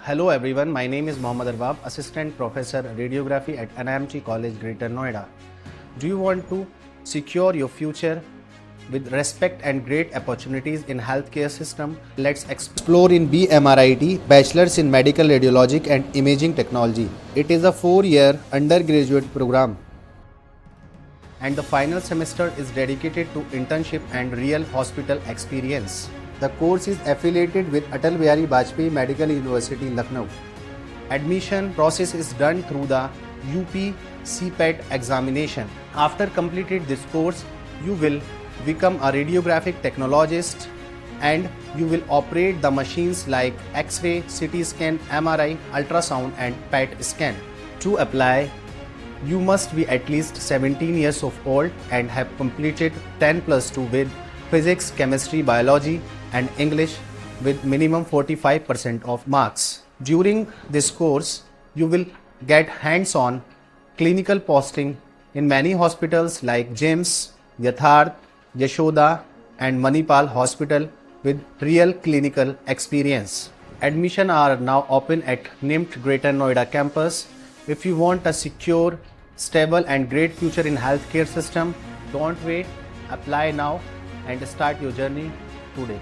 Hello everyone, my name is Mohammad Arbab, Assistant Professor Radiography at NIMT College, Greater Noida. Do you want to secure your future with respect and great opportunities in healthcare system? Let's explore in BMRIT, Bachelor's in Medical Radiologic and Imaging Technology. It is a 4-year undergraduate program, and the final semester is dedicated to internship and real hospital experience. The course is affiliated with Atal Bihari Vajpayee Medical University, Lucknow. Admission process is done through the UP CPET examination. After completed this course, you will become a radiographic technologist and you will operate the machines like X-ray, CT scan, MRI, ultrasound and PET scan. To apply, you must be at least 17 years of old and have completed 10+2 with physics, chemistry, biology and English with minimum 45% of marks. During this course, you will get hands-on clinical posting in many hospitals like GIMS, Yatharth, Yashoda and Manipal Hospital with real clinical experience. Admissions are now open at NIMT Greater Noida campus. If you want a secure, stable and great future in healthcare system, don't wait, apply now and start your journey today.